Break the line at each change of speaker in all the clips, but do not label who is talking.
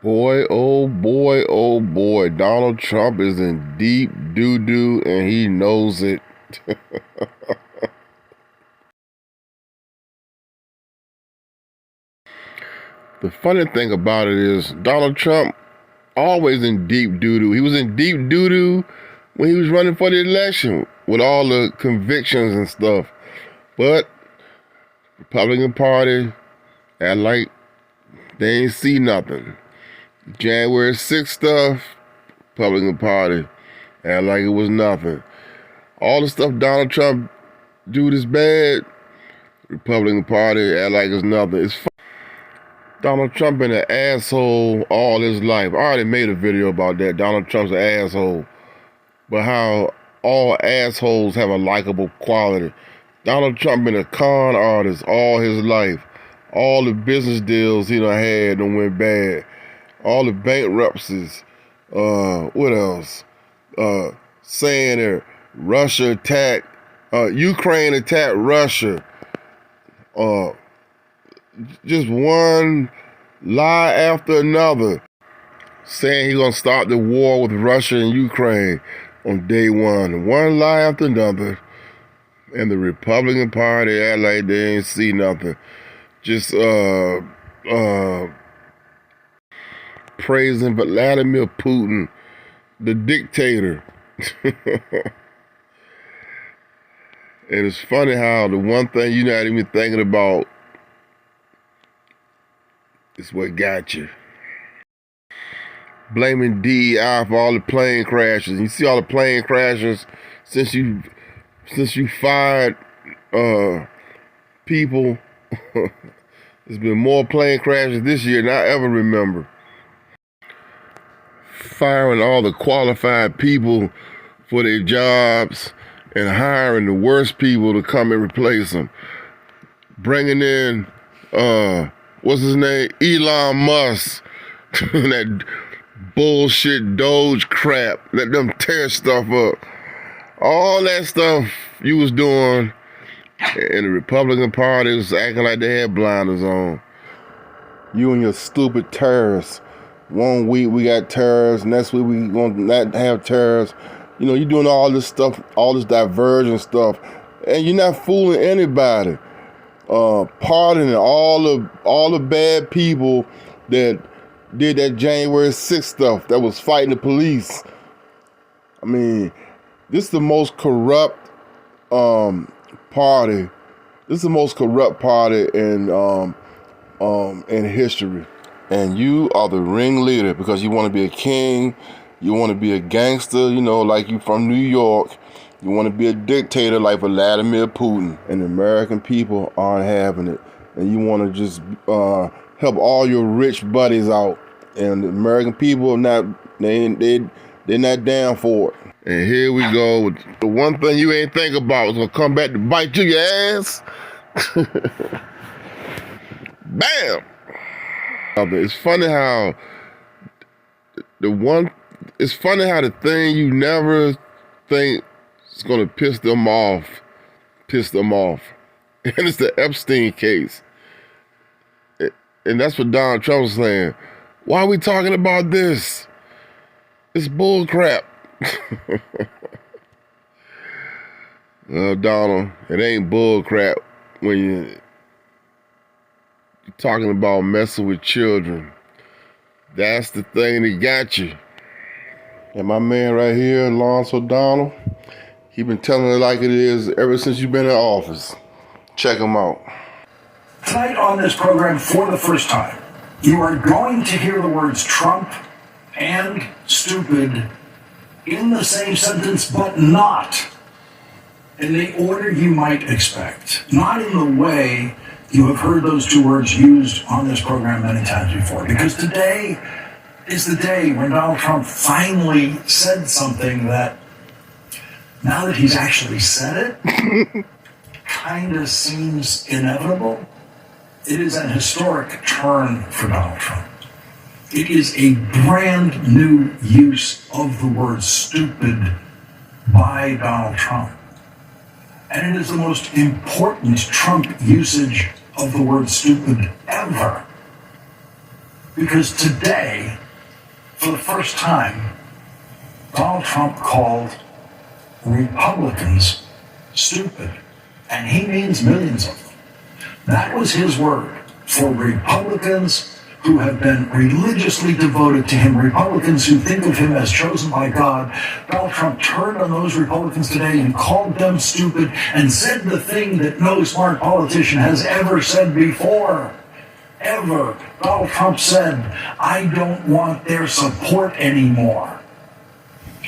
Oh boy, Donald Trump is in deep doo-doo and he knows it. The funny thing about it is Donald Trump always in deep doo-doo. He was in deep doo-doo when he was running for the election with all the convictions and stuff. But Republican Party act like they ain't see nothing. January 6th stuff, Republican Party act like it was nothing. All the stuff Donald Trump do this bad, Republican Party act like it's nothing. It's Donald Trump been an asshole all his life. I already made a video about that. Donald Trump's an asshole. But how all assholes have a likable quality. Donald Trump been a con artist all his life. All the business deals he done had done went bad. All the bankruptcies. What else? Saying that Russia attacked, Ukraine attacked Russia. Just one lie after another. Saying he's gonna start the war with Russia and Ukraine on day one. One lie after another. And the Republican Party act like they ain't see nothing. Just praising Vladimir Putin, the dictator. And it's funny how the one thing you're not even thinking about is what got you. Blaming DEI for all the plane crashes. You see all the plane crashes since you fired people. There's been more plane crashes this year than I ever remember. Firing all the qualified people for their jobs and hiring the worst people to come and replace them. Bringing in, what's his name? Elon Musk. That bullshit Doge crap. Let them tear stuff up. All that stuff you was doing, and the Republican Party was acting like they had blinders on. You and your stupid terrorists. One week we got terrorists, next week we gonna not have terrorists. You know, you're doing all this stuff, all this diversion stuff, and you're not fooling anybody. Pardoning all the bad people that did that January 6th stuff, that was fighting the police. I mean, this is the most corrupt party. This is the most corrupt party in history. And you are the ringleader because you want to be a king, you want to be a gangster, you know, like you from New York. You want to be a dictator like Vladimir Putin. And the American people aren't having it. And you want to just help all your rich buddies out. And the American people are not, they're not down for it. And here we go. The one thing you ain't think about is gonna come back to bite you your ass. Bam! It's funny how the thing you never think is gonna piss them off. And it's the Epstein case. And that's what Donald Trump was saying. Why are we talking about this? It's bull crap. Well, Donald, it ain't bull crap when you're talking about messing with children. That's the thing that got you. And my man right here, Lawrence O'Donnell, he been telling it like it is ever since you've been in office. Check him out.
Tonight on this program, for the first time, you are going to hear the words Trump and stupid in the same sentence, but not in the order you might expect. Not in the way you have heard those two words used on this program many times before. Because today is the day when Donald Trump finally said something that, now that he's actually said it, kind of seems inevitable. It is an historic turn for Donald Trump. It is a brand new use of the word stupid by Donald Trump. And it is the most important Trump usage of the word stupid ever. Because today, For the first time, Donald Trump called Republicans stupid, and he means millions of them. That was his word for Republicans who have been religiously devoted to him, Republicans who think of him as chosen by God. Donald Trump turned on those Republicans today and called them stupid and said the thing that no smart politician has ever said before. Ever. Donald Trump said, "I don't want their support anymore."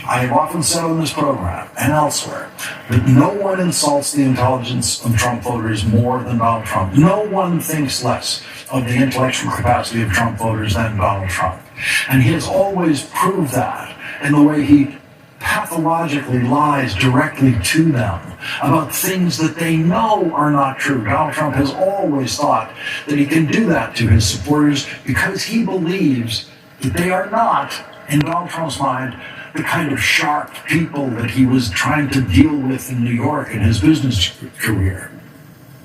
I have often said on this program and elsewhere that no one insults the intelligence of Trump voters more than Donald Trump. No one thinks less of the intellectual capacity of Trump voters than Donald Trump. And he has always proved that in the way he pathologically lies directly to them about things that they know are not true. Donald Trump has always thought that he can do that to his supporters because he believes that they are not, in Donald Trump's mind, the kind of sharp people that he was trying to deal with in New York in his business career.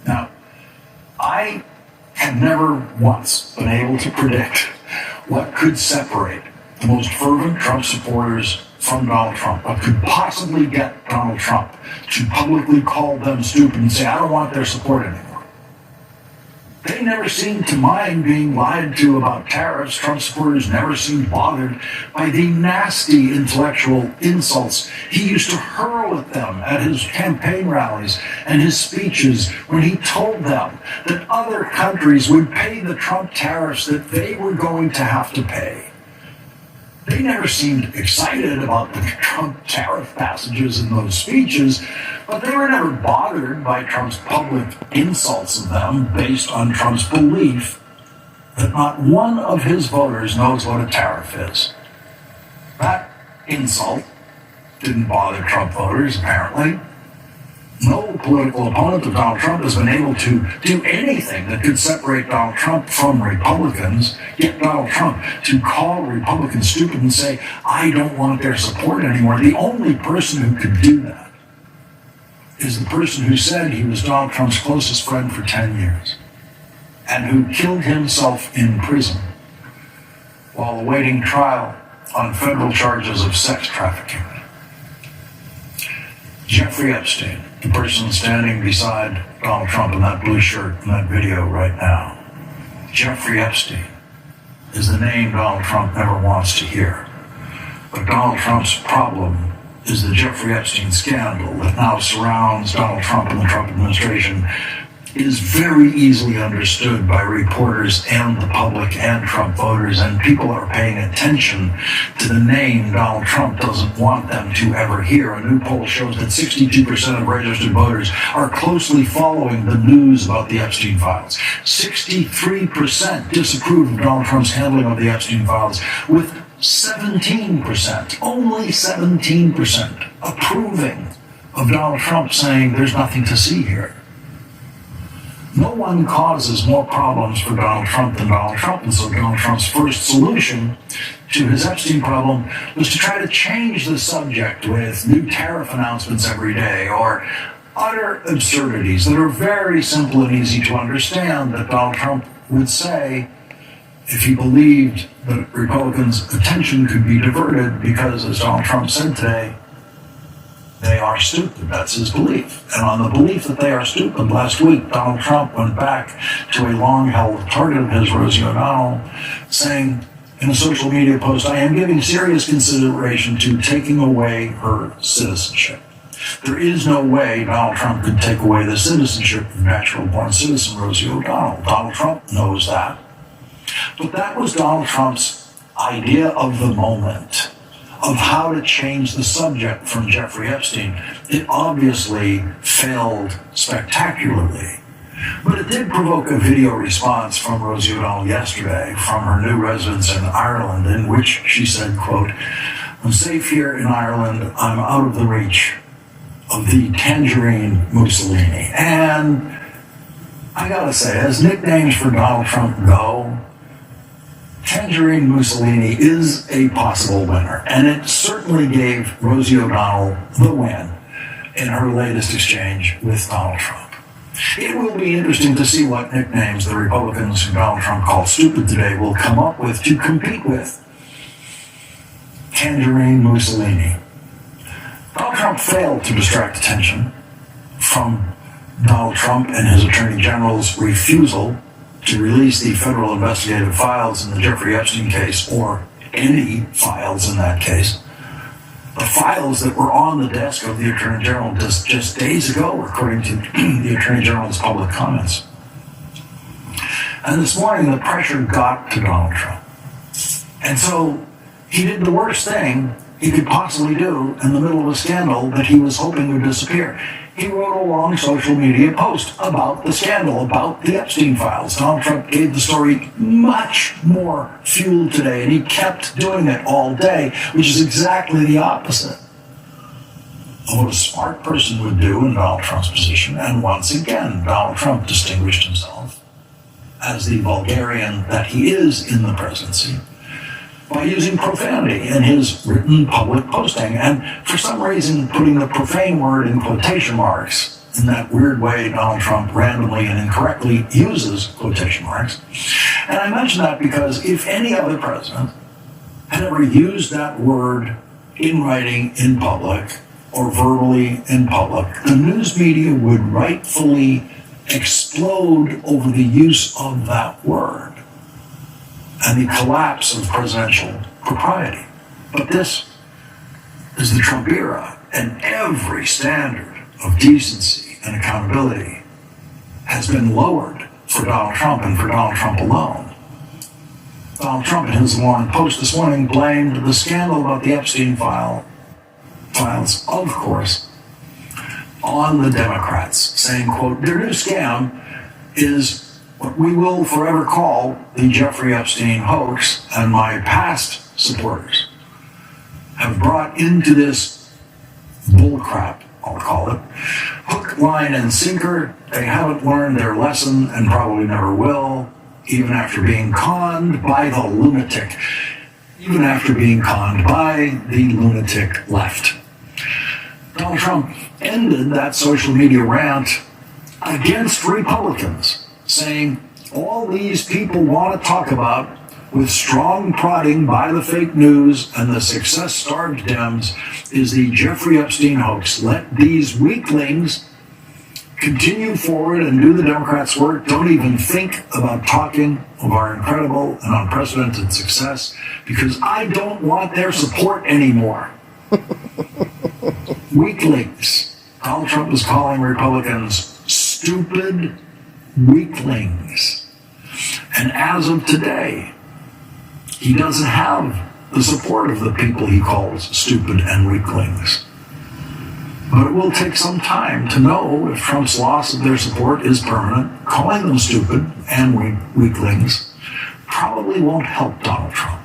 Now, I have never once been able to predict what could separate the most fervent Trump supporters from Donald Trump, what could possibly get Donald Trump to publicly call them stupid and say, "I don't want their support anymore." They never seemed to mind being lied to about tariffs. Trump supporters never seemed bothered by the nasty intellectual insults he used to hurl at them at his campaign rallies and his speeches when he told them that other countries would pay the Trump tariffs that they were going to have to pay. They never seemed excited about the Trump tariff passages in those speeches, but they were never bothered by Trump's public insults of them based on Trump's belief that not one of his voters knows what a tariff is. That insult didn't bother Trump voters, apparently. No political opponent of Donald Trump has been able to do anything that could separate Donald Trump from Republicans, get Donald Trump to call Republicans stupid and say, "I don't want their support anymore." The only person who could do that is the person who said he was Donald Trump's closest friend for 10 years and who killed himself in prison while awaiting trial on federal charges of sex trafficking. Jeffrey Epstein, the person standing beside Donald Trump in that blue shirt in that video right now. Jeffrey Epstein is the name Donald Trump never wants to hear. But Donald Trump's problem is the Jeffrey Epstein scandal that now surrounds Donald Trump and the Trump administration is very easily understood by reporters and the public and Trump voters, and people are paying attention to the name Donald Trump doesn't want them to ever hear. A new poll shows that 62% of registered voters are closely following the news about the Epstein files. 63% disapprove of Donald Trump's handling of the Epstein files, with 17%, only 17%, approving of Donald Trump, saying there's nothing to see here. No one causes more problems for Donald Trump than Donald Trump, and so Donald Trump's first solution to his Epstein problem was to try to change the subject with new tariff announcements every day or utter absurdities that are very simple and easy to understand that Donald Trump would say if he believed that Republicans' attention could be diverted because, as Donald Trump said today, they are stupid. That's his belief. And on the belief that they are stupid, last week, Donald Trump went back to a long-held target of his, Rosie O'Donnell, saying in a social media post, "I am giving serious consideration to taking away her citizenship." There is no way Donald Trump could take away the citizenship of natural-born citizen Rosie O'Donnell. Donald Trump knows that. But that was Donald Trump's idea of the moment, of how to change the subject from Jeffrey Epstein. It obviously failed spectacularly, but it did provoke a video response from Rosie O'Donnell yesterday from her new residence in Ireland, in which she said, quote, "I'm safe here in Ireland. I'm out of the reach of the tangerine Mussolini." And I gotta say, as nicknames for Donald Trump go, Tangerine Mussolini is a possible winner, and it certainly gave Rosie O'Donnell the win in her latest exchange with Donald Trump. It will be interesting to see what nicknames the Republicans who Donald Trump called stupid today will come up with to compete with Tangerine Mussolini. Donald Trump failed to distract attention from Donald Trump and his Attorney General's refusal to release the federal investigative files in the Jeffrey Epstein case, or any files in that case. The files that were on the desk of the Attorney General just days ago, according to the Attorney General's public comments. And this morning, the pressure got to Donald Trump. And so he did the worst thing he could possibly do in the middle of a scandal that he was hoping would disappear. He wrote a long social media post about the scandal, about the Epstein files. Donald Trump gave the story much more fuel today, and he kept doing it all day, which is exactly the opposite of what a smart person would do in Donald Trump's position. And once again, Donald Trump distinguished himself as the vulgarian that he is in the presidency by using profanity in his written public posting, and for some reason putting the profane word in quotation marks in that weird way Donald Trump randomly and incorrectly uses quotation marks. And I mention that because if any other president had ever used that word in writing in public or verbally in public, the news media would rightfully explode over the use of that word and the collapse of presidential propriety. But this is the Trump era, and every standard of decency and accountability has been lowered for Donald Trump and for Donald Trump alone. Donald Trump, in his long post this morning, blamed the scandal about the Epstein files, of course, on the Democrats, saying, quote, "Their new scam is what we will forever call the Jeffrey Epstein hoax, and my past supporters have brought into this bullcrap, I'll call it, hook, line, and sinker. They haven't learned their lesson and probably never will, even after being conned by the lunatic, left." Donald Trump ended that social media rant against Republicans, saying all these people want to talk about, with strong prodding by the fake news and the success-starved Dems, is the Jeffrey Epstein hoax. Let these weaklings continue forward and do the Democrats' work. Don't even think about talking of our incredible and unprecedented success, because I don't want their support anymore. Weaklings. Donald Trump is calling Republicans stupid weaklings. And as of today, he doesn't have the support of the people he calls stupid and weaklings. But it will take some time to know if Trump's loss of their support is permanent. Calling them stupid and weaklings probably won't help Donald Trump.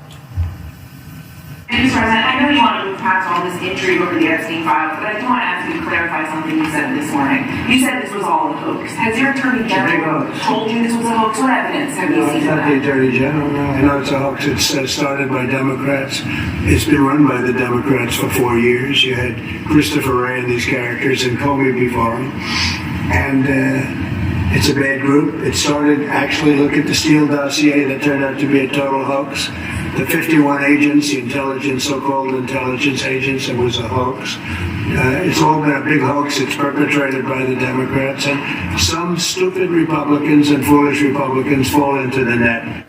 Mr. President, I know you want to move past all this intrigue over the Epstein files, but I do want to ask you to clarify something you said this morning. You said this was all a hoax. Has your Attorney General told you this was a hoax? What evidence have you seen?
It's not the Attorney General. No. I know it's a hoax. It's started by Democrats. It's been run by the Democrats for 4 years. You had Christopher Wray and these characters and Comey before him. And it's a bad group. It started, actually, look at the Steele dossier that turned out to be a total hoax. The 51 agents, the intelligence, so-called intelligence agents, it was a hoax. It's all been a big hoax. It's perpetrated by the Democrats, and some stupid Republicans and foolish Republicans fall into the net.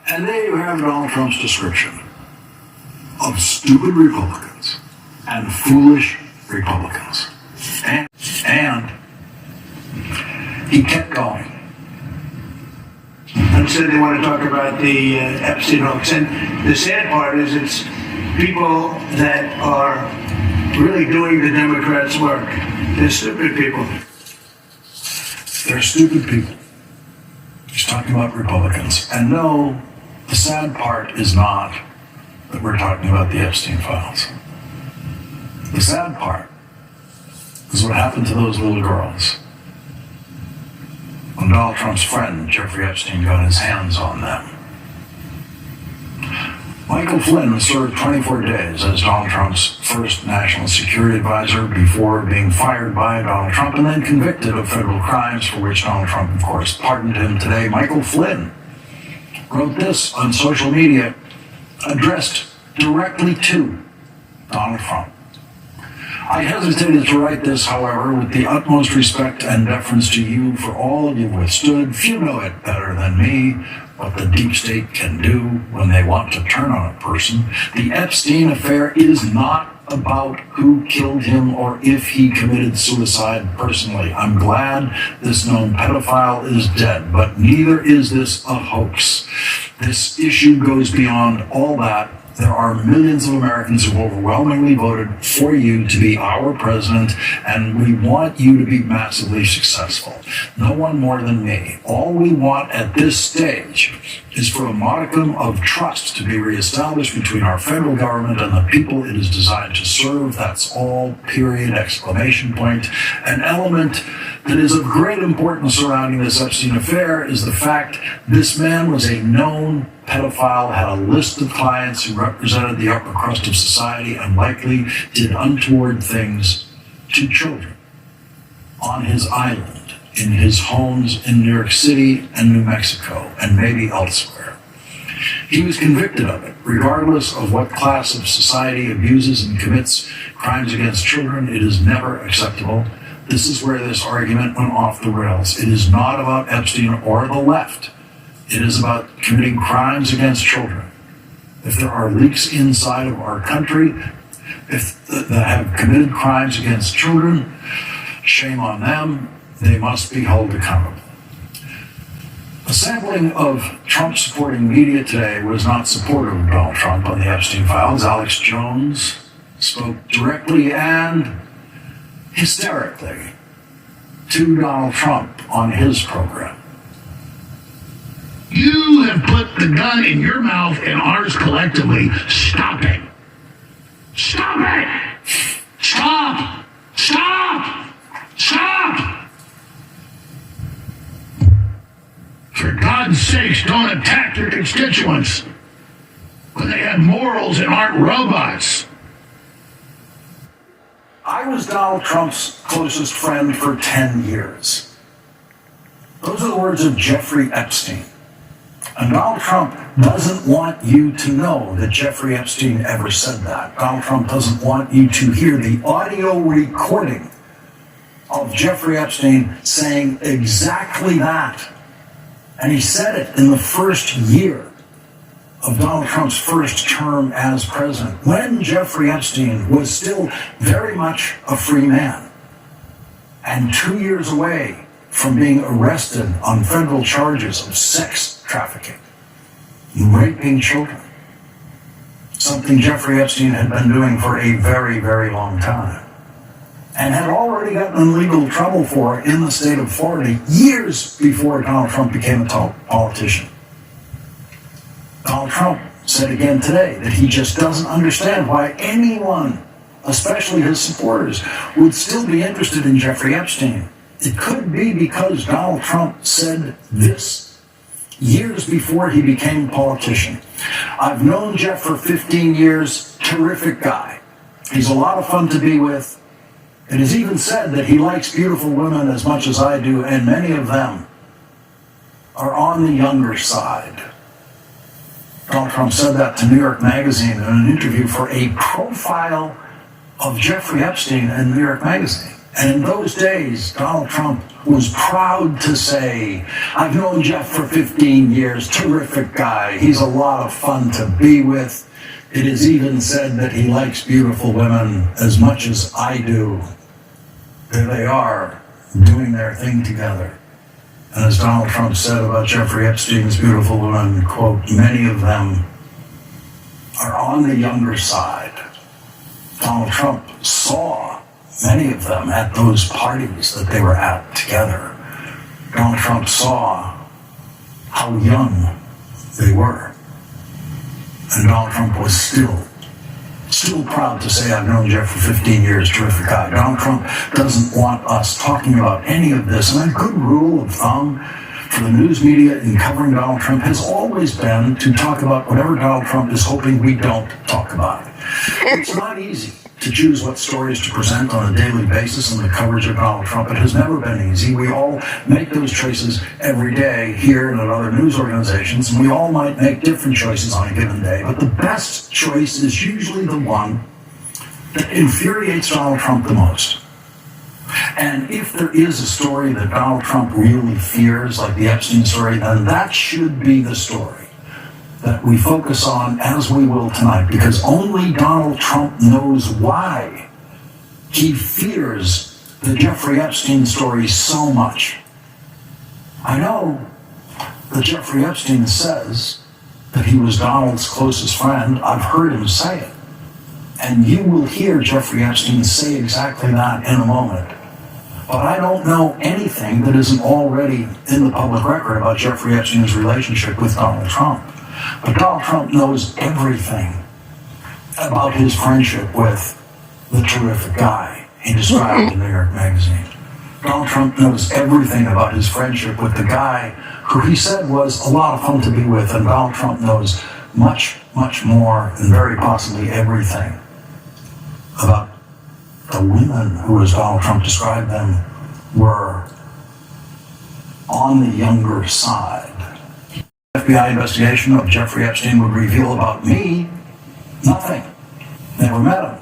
And there you have Donald Trump's description of stupid Republicans and foolish Republicans. And he kept going.
And said they want to talk about the Epstein hoax. And the sad part is it's people that are really doing the Democrats' work. They're stupid people.
They're stupid people. He's talking about Republicans. And no, the sad part is not that we're talking about the Epstein files. The sad part is what happened to those little girls when Donald Trump's friend, Jeffrey Epstein, got his hands on them. Michael Flynn served 24 days as Donald Trump's first national security advisor before being fired by Donald Trump and then convicted of federal crimes for which Donald Trump, of course, pardoned him today. Michael Flynn wrote this on social media, addressed directly to Donald Trump. I hesitated to write this, however, with the utmost respect and deference to you for all you've withstood. Few know it better than me, what the deep state can do when they want to turn on a person. The Epstein affair is not about who killed him or if he committed suicide personally. I'm glad this known pedophile is dead, but neither is this a hoax. This issue goes beyond all that. There are millions of Americans who overwhelmingly voted for you to be our president, and we want you to be massively successful. No one more than me. All we want at this stage is for a modicum of trust to be reestablished between our federal government and the people it is designed to serve. That's all, period, exclamation point. An element that is of great importance surrounding this Epstein affair is the fact this man was a known pedophile, had a list of clients who represented the upper crust of society and likely did untoward things to children on his island, in his homes in New York City and New Mexico, and maybe elsewhere. He was convicted of it, regardless of what class of society abuses and commits crimes against children. It is never acceptable. This is where this argument went off the rails. It is not about Epstein or the left. It is about committing crimes against children. If there are leaks inside of our country that have committed crimes against children, shame on them. They must be held accountable. A sampling of Trump-supporting media today was not supportive of Donald Trump on the Epstein files. Alex Jones spoke directly and hysterically to Donald Trump on his program.
You have put the gun in your mouth and ours collectively. Stop it. Stop it. Stop. Stop. Stop. For God's sakes, don't attack your constituents when they have morals and aren't robots.
I was Donald Trump's closest friend for 10 years. Those are the words of Jeffrey Epstein. And Donald Trump doesn't want you to know that Jeffrey Epstein ever said that. Donald Trump doesn't want you to hear the audio recording of Jeffrey Epstein saying exactly that. And he said it in the first year of Donald Trump's first term as president, when Jeffrey Epstein was still very much a free man and 2 years away from being arrested on federal charges of sex trafficking, raping children, something Jeffrey Epstein had been doing for a very, very long time, and had already gotten in legal trouble for in the state of Florida years before Donald Trump became a politician. Donald Trump said again today that he just doesn't understand why anyone, especially his supporters, would still be interested in Jeffrey Epstein. It could be because Donald Trump said this years before he became a politician. I've known Jeff for 15 years, terrific guy. He's a lot of fun to be with. It is even said that he likes beautiful women as much as I do, and many of them are on the younger side. Donald Trump said that to New York Magazine in an interview for a profile of Jeffrey Epstein in New York Magazine. And in those days, Donald Trump was proud to say, I've known Jeff for 15 years, terrific guy, he's a lot of fun to be with. It is even said that he likes beautiful women as much as I do. There they are, doing their thing together. And as Donald Trump said about Jeffrey Epstein's beautiful women, quote, many of them are on the younger side. Donald Trump saw many of them at those parties that they were at together. Donald Trump saw how young they were. And Donald Trump was still proud to say, I've known Jeff for 15 years, terrific guy. Donald Trump doesn't want us talking about any of this. And a good rule of thumb for the news media in covering Donald Trump has always been to talk about whatever Donald Trump is hoping we don't talk about. It's not easy to choose what stories to present on a daily basis in the coverage of Donald Trump. It has never been easy. We all make those choices every day here and at other news organizations, and we all might make different choices on a given day. But the best choice is usually the one that infuriates Donald Trump the most. And if there is a story that Donald Trump really fears, like the Epstein story, then that should be the story that we focus on, as we will tonight, because only Donald Trump knows why he fears the Jeffrey Epstein story so much. I know that Jeffrey Epstein says that he was Donald's closest friend. I've heard him say it. And you will hear Jeffrey Epstein say exactly that in a moment. But I don't know anything that isn't already in the public record about Jeffrey Epstein's relationship with Donald Trump. But Donald Trump knows everything about his friendship with the terrific guy he described in New York Magazine. Donald Trump knows everything about his friendship with the guy who he said was a lot of fun to be with, and Donald Trump knows much, much more, and very possibly everything about the women who, as Donald Trump described them, were on the younger side. FBI investigation of Jeffrey Epstein would reveal about me nothing. Never met him.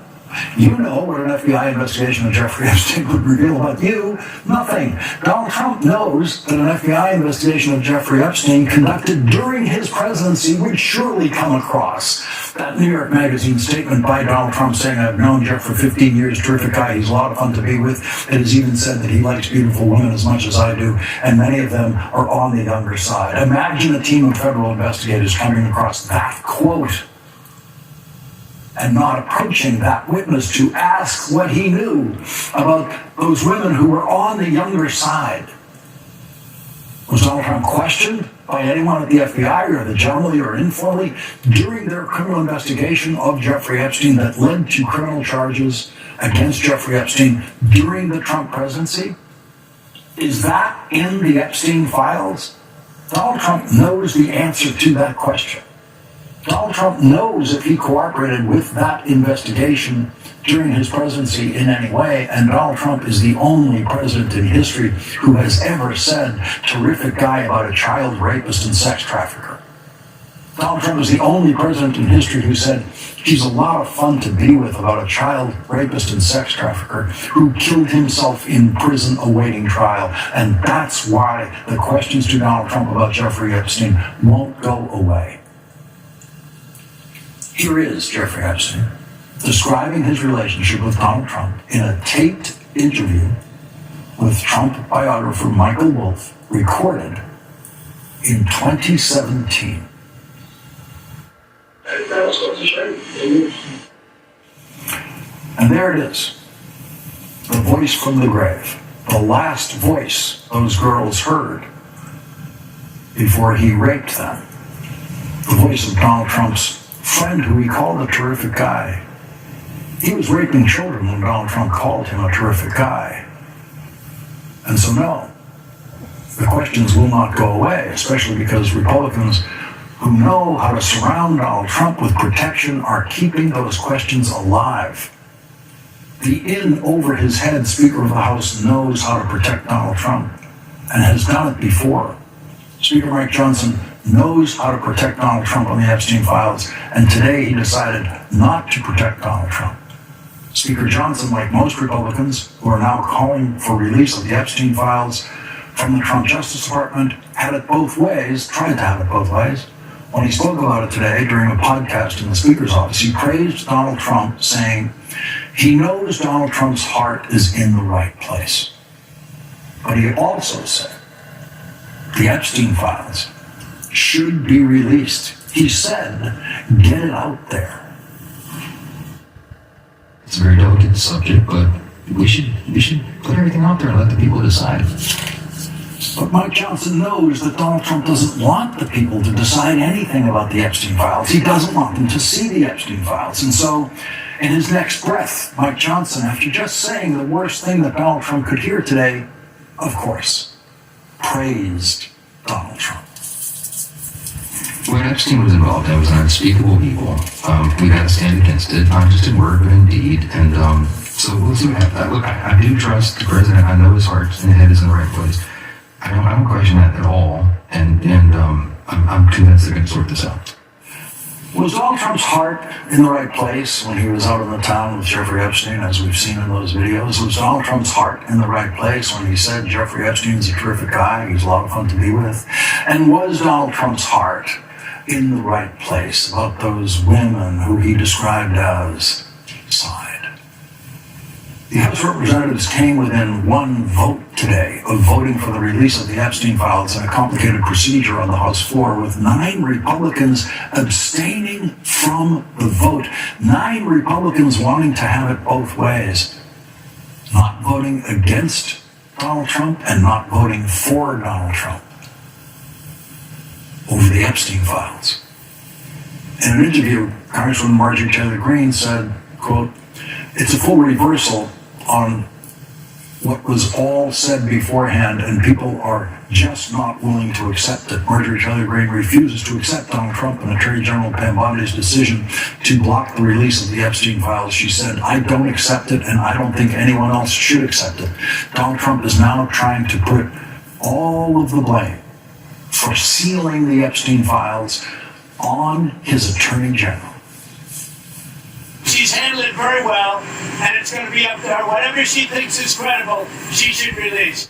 You know what an FBI investigation of Jeffrey Epstein would reveal about you. Nothing. Donald Trump knows that an FBI investigation of Jeffrey Epstein conducted during his presidency would surely come across that New York Magazine statement by Donald Trump saying, "I've known Jeff for 15 years, terrific guy, he's a lot of fun to be with." It has even said that he likes beautiful women as much as I do, and many of them are on the younger side. Imagine a team of federal investigators coming across that quote and not approaching that witness to ask what he knew about those women who were on the younger side. Was Donald Trump questioned by anyone at the FBI, or either generally or informally, during their criminal investigation of Jeffrey Epstein that led to criminal charges against Jeffrey Epstein during the Trump presidency? Is that in the Epstein files? Donald Trump knows the answer to that question. Donald Trump knows if he cooperated with that investigation during his presidency in any way, and Donald Trump is the only president in history who has ever said terrific guy about a child rapist and sex trafficker. Donald Trump is the only president in history who said he's a lot of fun to be with about a child rapist and sex trafficker who killed himself in prison awaiting trial. And that's why the questions to Donald Trump about Jeffrey Epstein won't go away. Here is Jeffrey Epstein describing his relationship with Donald Trump in a taped interview with Trump biographer Michael Wolff, recorded in 2017. And there it is, the voice from the grave, the last voice those girls heard before he raped them, the voice of Donald Trump's friend who he called a terrific guy. He was raping children when Donald Trump called him a terrific guy. And so no, the questions will not go away, especially because Republicans who know how to surround Donald Trump with protection are keeping those questions alive. The in-over-his-head Speaker of the House knows how to protect Donald Trump and has done it before. Speaker Mike Johnson knows how to protect Donald Trump on the Epstein files, and today he decided not to protect Donald Trump. Speaker Johnson, like most Republicans who are now calling for release of the Epstein files from the Trump Justice Department, had it both ways, tried to have it both ways. When he spoke about it today during a podcast in the Speaker's office, he praised Donald Trump, saying he knows Donald Trump's heart is in the right place. But he also said the Epstein files should be released. He said, get it out there.
It's a very delicate subject, but we should put everything out there and let the people decide.
But Mike Johnson knows that Donald Trump doesn't want the people to decide anything about the Epstein files. He doesn't want them to see the Epstein files. And so, in his next breath, Mike Johnson, after just saying the worst thing that Donald Trump could hear today, of course, praised Donald Trump.
When Epstein was involved, that was an unspeakable evil. We got to stand against it, not just in word, but in deed. And so we'll see what happens. Look, I do trust the president. I know his heart and head is in the right place. I don't question that at all. And I'm convinced they're going to sort this out.
Was Donald Trump's heart in the right place when he was out in the town with Jeffrey Epstein, as we've seen in those videos? Was Donald Trump's heart in the right place when he said Jeffrey Epstein's a terrific guy, he's a lot of fun to be with? And was Donald Trump's heart in the right place about those women who he described as side? The House of Representatives came within one vote today of voting for the release of the Epstein files in a complicated procedure on the House floor, with 9 Republicans abstaining from the vote. 9 Republicans wanting to have it both ways. Not voting against Donald Trump and not voting for Donald Trump over the Epstein files. In an interview, Congresswoman Marjorie Taylor Greene said, quote, "It's a full reversal on what was all said beforehand, and people are just not willing to accept it." Marjorie Taylor Greene refuses to accept Donald Trump and Attorney General Pam Bondi's decision to block the release of the Epstein files. She said, "I don't accept it, and I don't think anyone else should accept it." Donald Trump is now trying to put all of the blame for sealing the Epstein files on his Attorney General.
She's handled it very well, and it's going to be up to her. Whatever she thinks is credible, she should release.